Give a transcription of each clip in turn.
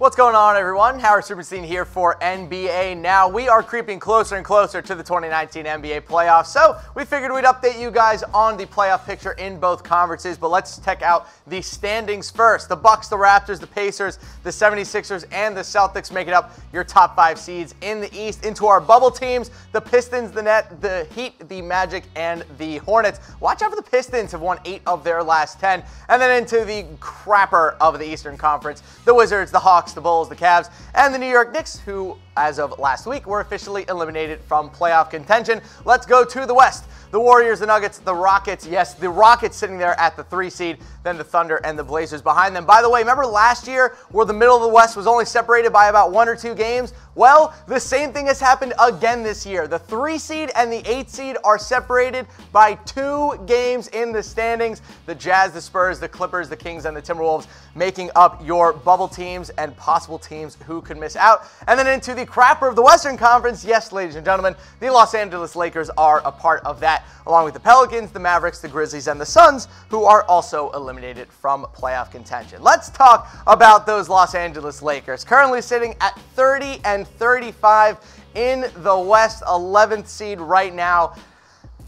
What's going on, everyone? Harris Rubenstein here for NBA Now. We are creeping closer and closer to the 2019 NBA playoffs, so we figured we'd update you guys on the playoff picture in both conferences, but let's check out the standings first. The Bucks, the Raptors, the Pacers, the 76ers, and the Celtics making up your top 5 seeds in the East. Into our bubble teams, the Pistons, the Net, the Heat, the Magic, and the Hornets. Watch out for the Pistons, have won 8 of their last 10. And then into the crapper of the Eastern Conference, the Wizards, the Hawks, the Bulls, the Cavs, and the New York Knicks, who, as of last week, were officially eliminated from playoff contention. Let's go to the West. The Warriors, the Nuggets, the Rockets. Yes, the Rockets sitting there at the 3 seed, then the Thunder and the Blazers behind them. By the way, remember last year where the middle of the West was only separated by about 1 or 2 games? Well, the same thing has happened again this year. The 3 seed and the 8 seed are separated by 2 games in the standings. The Jazz, the Spurs, the Clippers, the Kings, and the Timberwolves making up your bubble teams and possible teams who could miss out. And then into the crapper of the Western Conference, yes, ladies and gentlemen, the Los Angeles Lakers are a part of that, along with the Pelicans, the Mavericks, the Grizzlies, and the Suns, who are also eliminated from playoff contention. Let's talk about those Los Angeles Lakers, currently sitting at 30-35 in the West, 11th seed right now.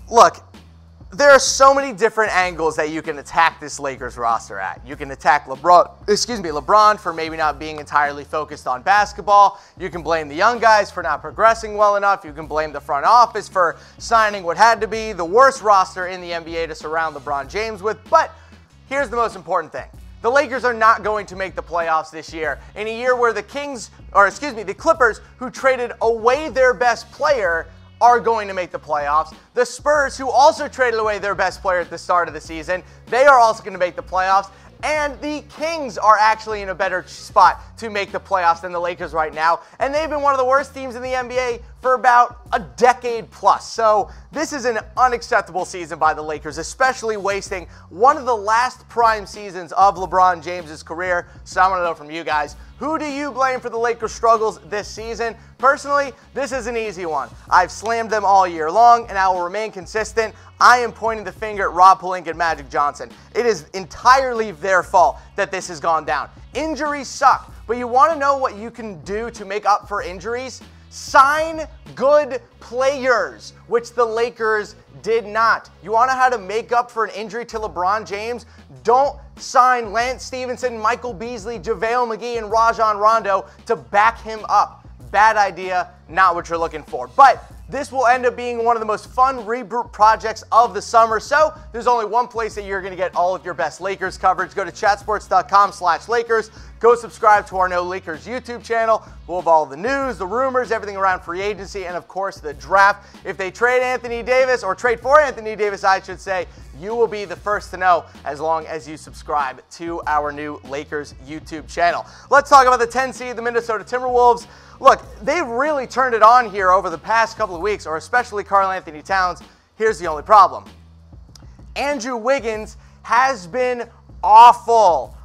Look, there are so many different angles that you can attack this Lakers roster at. You can attack LeBron for maybe not being entirely focused on basketball. You can blame the young guys for not progressing well enough. You can blame the front office for signing what had to be the worst roster in the NBA to surround LeBron James with. But here's the most important thing. The Lakers are not going to make the playoffs this year, in a year where the Clippers, who traded away their best player, are going to make the playoffs. The Spurs, who also traded away their best player at the start of the season, they are also going to make the playoffs. And the Kings are actually in a better spot to make the playoffs than the Lakers right now. And they've been one of the worst teams in the NBA for about a decade plus. So this is an unacceptable season by the Lakers, especially wasting one of the last prime seasons of LeBron James' career. So I want to know from you guys, who do you blame for the Lakers' struggles this season? Personally, this is an easy one. I've slammed them all year long, and I will remain consistent. I am pointing the finger at Rob Pelinka and Magic Johnson. It is entirely their fault that this has gone down. Injuries suck, but you want to know what you can do to make up for injuries? Sign good players, which the Lakers did not. You want to know how to make up for an injury to LeBron James? Don't sign Lance Stevenson, Michael Beasley, JaVale McGee, and Rajon Rondo to back him up. Bad idea, not what you're looking for. But this will end up being one of the most fun reboot projects of the summer. So there's only one place that you're going to get all of your best Lakers coverage. Go to chatsports.com/Lakers. Go subscribe to our No Lakers YouTube channel. We'll have all the news, the rumors, everything around free agency, and of course the draft. If they trade Anthony Davis, or trade for Anthony Davis, I should say, you will be the first to know as long as you subscribe to our new Lakers YouTube channel. Let's talk about the 10 seed, the Minnesota Timberwolves. Look, they've really turned it on here over the past couple of weeks, or especially Karl-Anthony Towns. Here's the only problem. Andrew Wiggins has been awful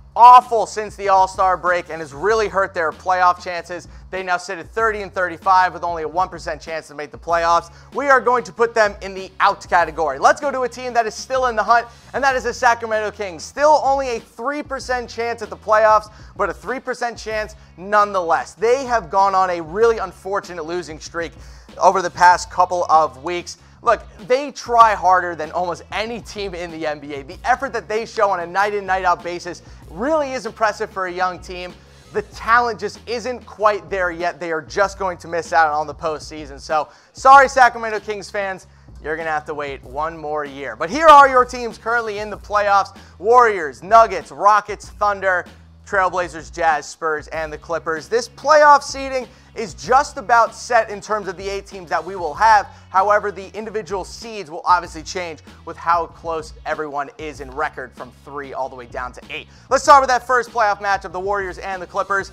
since the All-Star break and has really hurt their playoff chances. They now sit at 30-35 with only a 1% chance to make the playoffs. We are going to put them in the out category. Let's go to a team that is still in the hunt, and that is the Sacramento Kings. Still only a 3% chance at the playoffs, but a 3% chance nonetheless. They have gone on a really unfortunate losing streak over the past couple of weeks. Look, they try harder than almost any team in the NBA. The effort that they show on a night-in, night-out basis really is impressive for a young team. The talent just isn't quite there yet. They are just going to miss out on the postseason. So, sorry, Sacramento Kings fans. You're going to have to wait one more year. But here are your teams currently in the playoffs. Warriors, Nuggets, Rockets, Thunder, Trailblazers, Jazz, Spurs, and the Clippers. This playoff seeding is just about set in terms of the 8 teams that we will have. However, the individual seeds will obviously change with how close everyone is in record from 3 all the way down to 8. Let's start with that first playoff match of the Warriors and the Clippers.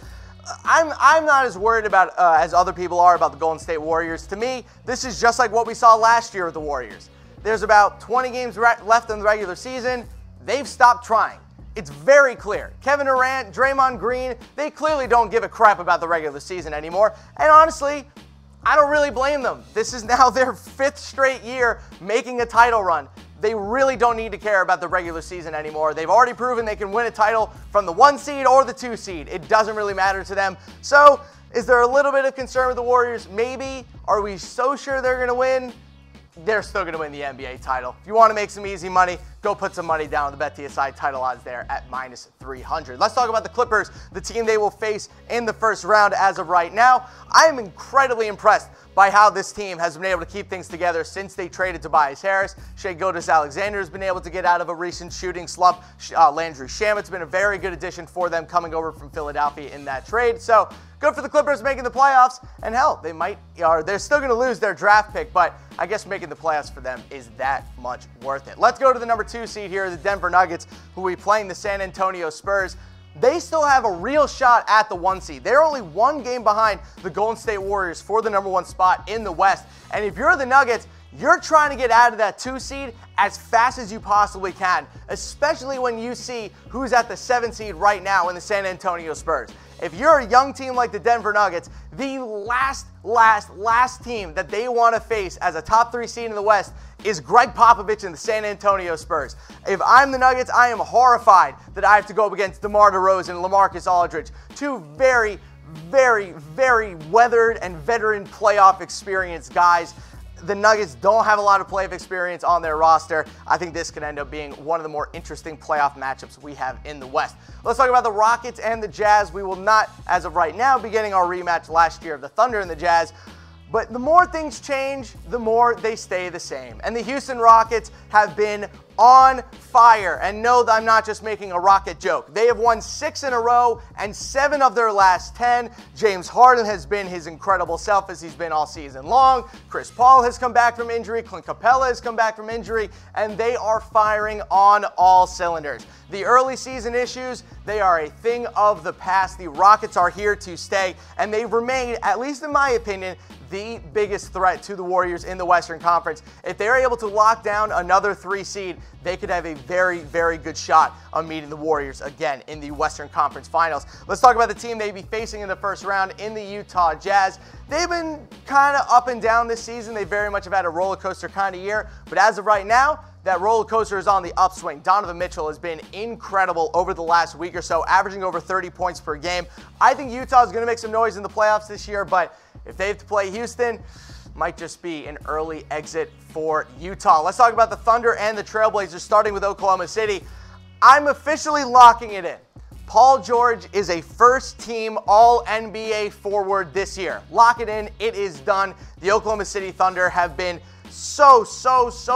I'm not as worried about as other people are about the Golden State Warriors. To me, this is just like what we saw last year with the Warriors. There's about 20 games left in the regular season. They've stopped trying. It's very clear. Kevin Durant, Draymond Green, they clearly don't give a crap about the regular season anymore. And honestly, I don't really blame them. This is now their 5th straight year making a title run. they really don't need to care about the regular season anymore. They've already proven they can win a title from the 1 seed or the 2 seed. It doesn't really matter to them. So is there a little bit of concern with the Warriors? Maybe. Are we so sure they're going to win? They're still going to win the NBA title. If you want to make some easy money, go put some money down on the BetDSI title odds there at -300. Let's talk about the Clippers, the team they will face in the first round as of right now. I am incredibly impressed by how this team has been able to keep things together since they traded Tobias Harris. Shai Gilgeous-Alexander has been able to get out of a recent shooting slump. Landry Shamet's been a very good addition for them coming over from Philadelphia in that trade. So good for the Clippers making the playoffs. And hell, they're still going to lose their draft pick, but I guess making the playoffs for them is that much worth it. Let's go to the number 2 seed here, the Denver Nuggets, who will be playing the San Antonio Spurs. They still have a real shot at the 1 seed. They're only 1 game behind the Golden State Warriors for the number 1 spot in the West. And if you're the Nuggets, you're trying to get out of that 2 seed as fast as you possibly can, especially when you see who's at the 7 seed right now in the San Antonio Spurs. If you're a young team like the Denver Nuggets, the last team that they want to face as a top 3 seed in the West is Greg Popovich and the San Antonio Spurs. If I'm the Nuggets, I am horrified that I have to go up against DeMar DeRozan and LaMarcus Aldridge, 2 very weathered and veteran playoff experienced guys. The Nuggets don't have a lot of playoff experience on their roster. I think this could end up being one of the more interesting playoff matchups we have in the West. Let's talk about the Rockets and the Jazz. We will not, as of right now, be getting our rematch last year of the Thunder and the Jazz. But the more things change, the more they stay the same. And the Houston Rockets have been on fire. And no, I'm not just making a Rocket joke. They have won 6 in a row and 7 of their last 10. James Harden has been his incredible self as he's been all season long. Chris Paul has come back from injury. Clint Capella has come back from injury. And they are firing on all cylinders. The early season issues, they are a thing of the past. The Rockets are here to stay. And they remain, at least in my opinion, the biggest threat to the Warriors in the Western Conference. If they're able to lock down another 3 seed, they could have a very good shot on meeting the Warriors again in the Western Conference Finals. Let's talk about the team they'd be facing in the first round in the Utah Jazz. They've been kind of up and down this season. They very much have had a roller coaster kind of year, but as of right now, that roller coaster is on the upswing. Donovan Mitchell has been incredible over the last week or so, averaging over 30 points per game. I think Utah is going to make some noise in the playoffs this year, but if they have to play Houston, might just be an early exit for Utah. Let's talk about the Thunder and the Trailblazers, starting with Oklahoma City. I'm officially locking it in. Paul George is a first-team All-NBA forward this year. Lock it in. It is done. The Oklahoma City Thunder have been so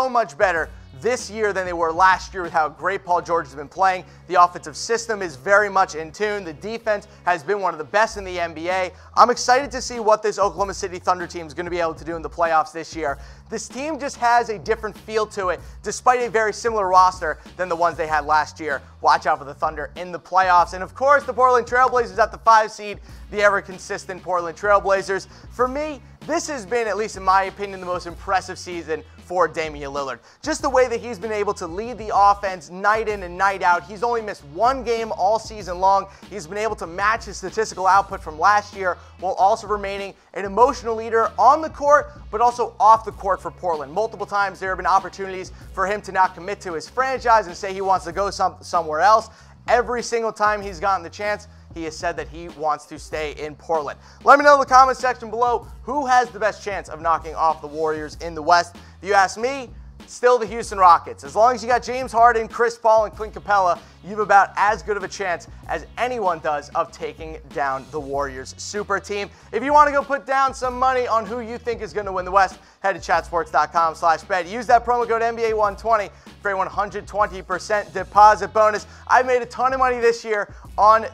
much better this year than they were last year with how great Paul George has been playing. The offensive system is very much in tune. The defense has been one of the best in the NBA. I'm excited to see what this Oklahoma City Thunder team is going to be able to do in the playoffs this year. This team just has a different feel to it, despite a very similar roster than the ones they had last year. Watch out for the Thunder in the playoffs. And of course, the Portland Trailblazers at the 5 seed, the ever-consistent Portland Trailblazers. For me, this has been, at least in my opinion, the most impressive season for Damian Lillard. Just the way that he's been able to lead the offense night in and night out. He's only missed 1 game all season long. He's been able to match his statistical output from last year while also remaining an emotional leader on the court, but also off the court for Portland. Multiple times there have been opportunities for him to not commit to his franchise and say he wants to go somewhere else. Every single time he's gotten the chance, he has said that he wants to stay in Portland. Let me know in the comments section below who has the best chance of knocking off the Warriors in the West. If you ask me, still the Houston Rockets. As long as you got James Harden, Chris Paul, and Clint Capella, you have about as good of a chance as anyone does of taking down the Warriors super team. If you want to go put down some money on who you think is going to win the West, head to chatsports.com/bet. Use that promo code NBA120 for a 120% deposit bonus. I've made a ton of money this year on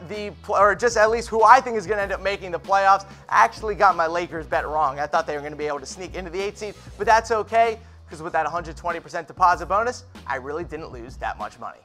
just at least who I think is going to end up making the playoffs. I actually got my Lakers bet wrong. I thought they were going to be able to sneak into the 8th seed, but that's okay, because with that 120% deposit bonus, I really didn't lose that much money.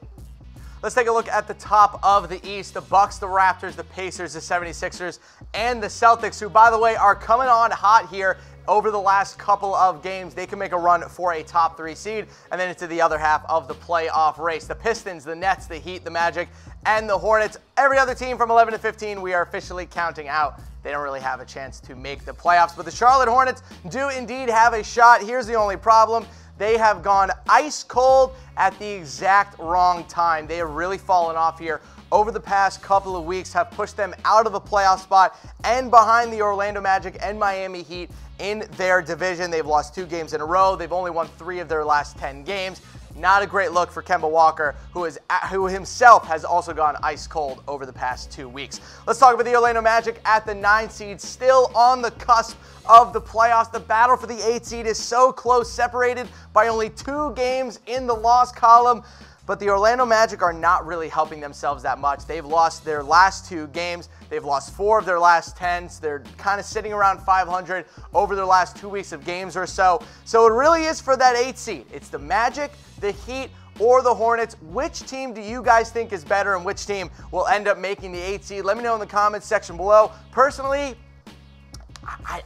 Let's take a look at the top of the East. The Bucks, the Raptors, the Pacers, the 76ers, and the Celtics, who, by the way, are coming on hot here over the last couple of games. They can make a run for a top 3 seed and then into the other half of the playoff race. The Pistons, the Nets, the Heat, the Magic, and the Hornets. Every other team from 11 to 15, we are officially counting out. They don't really have a chance to make the playoffs, but the Charlotte Hornets do indeed have a shot. Here's the only problem. they have gone ice cold at the exact wrong time. They have really fallen off here over the past couple of weeks, have pushed them out of a playoff spot and behind the Orlando Magic and Miami Heat in their division. They've lost 2 games in a row. They've only won 3 of their last 10 games. Not a great look for Kemba Walker, who himself has also gone ice cold over the past 2 weeks. Let's talk about the Orlando Magic at the 9 seed, still on the cusp of the playoffs. The battle for the 8 seed is so close, separated by only 2 games in the loss column. But the Orlando Magic are not really helping themselves that much. They've lost their last 2 games. They've lost 4 of their last 10. So they're kind of sitting around 500 over their last 2 weeks of games or so. So it really is for that 8 seed. It's the Magic, the Heat, or the Hornets. Which team do you guys think is better, and which team will end up making the 8 seed? Let me know in the comments section below. Personally,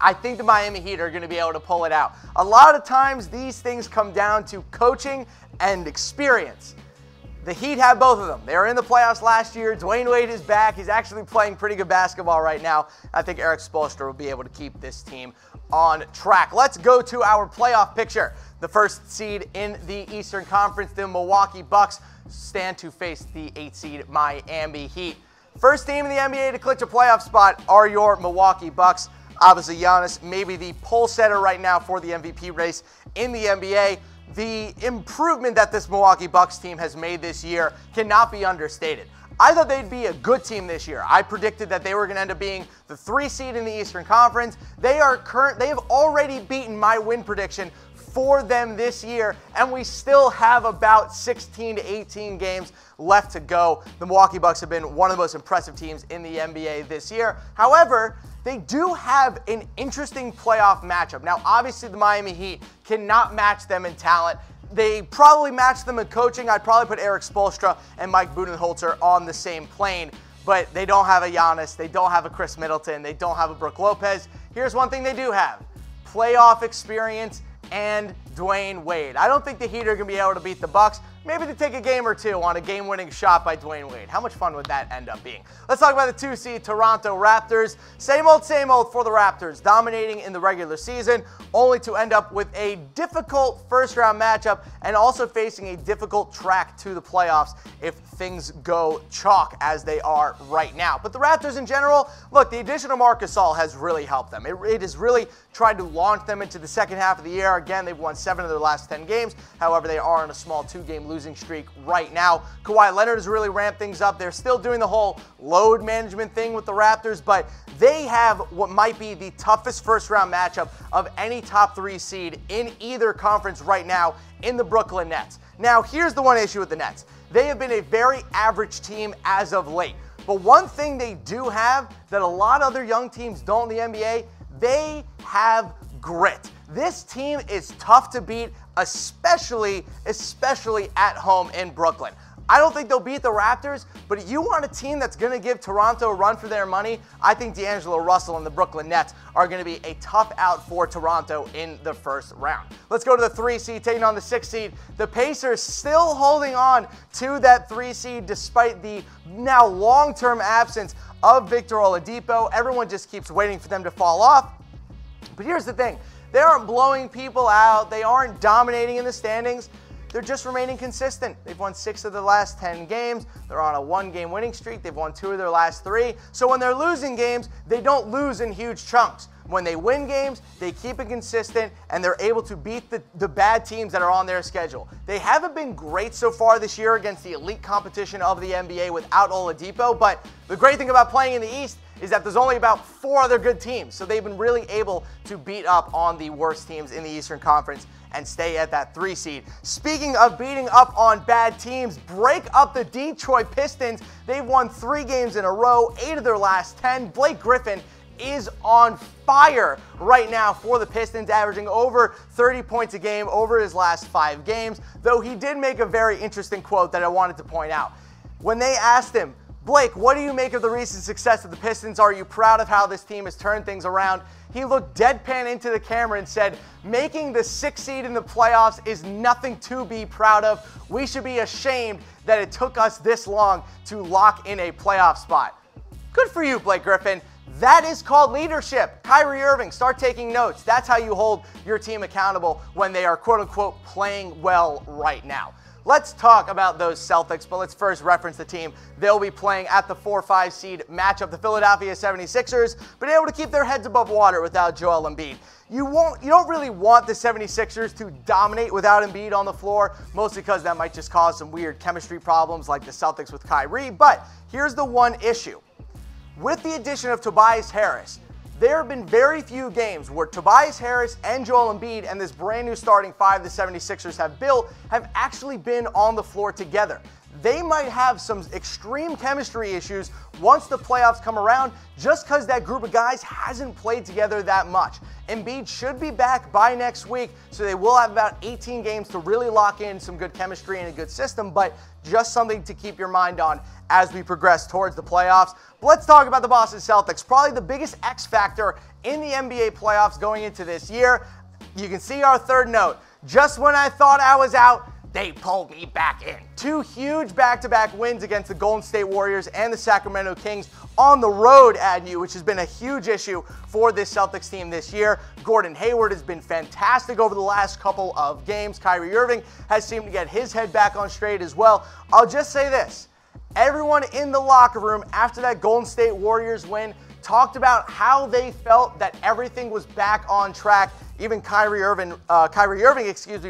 I think the Miami Heat are going to be able to pull it out. A lot of times these things come down to coaching and experience. The Heat have both of them. They were in the playoffs last year. Dwayne Wade is back. He's actually playing pretty good basketball right now. I think Erik Spoelstra will be able to keep this team on track. Let's go to our playoff picture. The first seed in the Eastern Conference, the Milwaukee Bucks, stand to face the 8 seed Miami Heat. First team in the NBA to clinch a playoff spot are your Milwaukee Bucks. Obviously, Giannis, maybe the pole setter right now for the MVP race in the NBA. The improvement that this Milwaukee Bucks team has made this year cannot be understated. I thought they'd be a good team this year. I predicted that they were going to end up being the 3 seed in the Eastern Conference. They have already beaten my win prediction for them this year, and we still have about 16 to 18 games left to go. The Milwaukee Bucks have been one of the most impressive teams in the NBA this year. However, they do have an interesting playoff matchup. Now, obviously, the Miami Heat cannot match them in talent. They probably match them in coaching. I'd probably put Erik Spoelstra and Mike Budenholzer on the same plane, but they don't have a Giannis. They don't have a Chris Middleton. They don't have a Brook Lopez. Here's one thing they do have: playoff experience and Dwayne Wade. I don't think the Heat are going to be able to beat the Bucks. Maybe they take a game or 2 on a game-winning shot by Dwayne Wade. How much fun would that end up being? Let's talk about the 2 seed Toronto Raptors. Same old for the Raptors, dominating in the regular season, only to end up with a difficult first-round matchup and also facing a difficult track to the playoffs if things go chalk as they are right now. But the Raptors in general, look, the addition of Marc Gasol has really helped them. It has really tried to launch them into the second half of the year. Again, they've won 7 of their last 10 games. However, they are on a small 2-game losing streak right now. Kawhi Leonard has really ramped things up. They're still doing the whole load management thing with the Raptors, but they have what might be the toughest first-round matchup of any top 3 seed in either conference right now in the Brooklyn Nets. Now, here's the one issue with the Nets. They have been a very average team as of late. But one thing they do have that a lot of other young teams don't in the NBA, they have grit. This team is tough to beat, especially at home in Brooklyn. I don't think they'll beat the Raptors, but if you want a team that's going to give Toronto a run for their money, I think D'Angelo Russell and the Brooklyn Nets are going to be a tough out for Toronto in the first round. Let's go to the 3 seed, taking on the 6 seed. The Pacers still holding on to that 3 seed despite the now long-term absence of Victor Oladipo. Everyone just keeps waiting for them to fall off. But here's the thing. They aren't blowing people out. They aren't dominating in the standings. They're just remaining consistent. They've won 6 of the last 10 games. They're on a 1-game winning streak. They've won 2 of their last 3. So when they're losing games, they don't lose in huge chunks. When they win games, they keep it consistent, and they're able to beat the bad teams that are on their schedule. They haven't been great so far this year against the elite competition of the NBA without Oladipo, but the great thing about playing in the East is that there's only about 4 other good teams, so they've been really able to beat up on the worst teams in the Eastern Conference and stay at that 3 seed. Speaking of beating up on bad teams, break up the Detroit Pistons. They've won 3 games in a row, 8 of their last 10. Blake Griffin is on fire right now for the Pistons, averaging over 30 points a game over his last 5 games, though he did make a very interesting quote that I wanted to point out. When they asked him, Blake, what do you make of the recent success of the Pistons? Are you proud of how this team has turned things around? He looked deadpan into the camera and said, making the 6th seed in the playoffs is nothing to be proud of. We should be ashamed that it took us this long to lock in a playoff spot. Good for you, Blake Griffin. That is called leadership. Kyrie Irving, start taking notes. That's how you hold your team accountable when they are quote-unquote playing well right now. Let's talk about those Celtics, but let's first reference the team. They'll be playing at the 4-5 seed matchup. The Philadelphia 76ers, been able to keep their heads above water without Joel Embiid. You don't really want the 76ers to dominate without Embiid on the floor, mostly because that might just cause some weird chemistry problems like the Celtics with Kyrie. But here's the one issue. With the addition of Tobias Harris, there have been very few games where Tobias Harris and Joel Embiid and this brand new starting five the 76ers have built have actually been on the floor together. They might have some extreme chemistry issues once the playoffs come around just because that group of guys hasn't played together that much. Embiid should be back by next week, so they will have about 18 games to really lock in some good chemistry and a good system, but just something to keep your mind on as we progress towards the playoffs. But let's talk about the Boston Celtics, probably the biggest X factor in the NBA playoffs going into this year. You can see our third note. Just when I thought I was out, they pulled me back in. Two huge back-to-back wins against the Golden State Warriors and the Sacramento Kings on the road at you, which has been a huge issue for this Celtics team this year. Gordon Hayward has been fantastic over the last couple of games. Kyrie Irving has seemed to get his head back on straight as well. I'll just say this. Everyone in the locker room after that Golden State Warriors win talked about how they felt that everything was back on track. Even Kyrie Irving,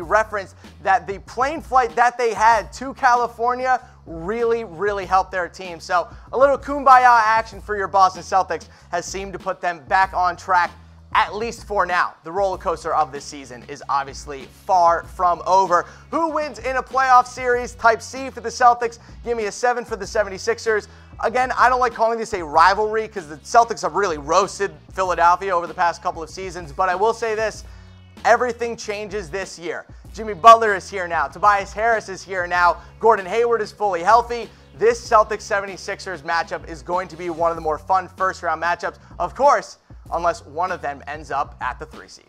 referenced that the plane flight that they had to California really helped their team. So a little kumbaya action for your Boston Celtics has seemed to put them back on track, at least for now. The roller coaster of this season is obviously far from over. Who wins in a playoff series? Type C for the Celtics. Give me a 7 for the 76ers. Again, I don't like calling this a rivalry because the Celtics have really roasted Philadelphia over the past couple of seasons, but I will say this, everything changes this year. Jimmy Butler is here now. Tobias Harris is here now. Gordon Hayward is fully healthy. This Celtics 76ers matchup is going to be one of the more fun first-round matchups, of course, unless one of them ends up at the 3 seed.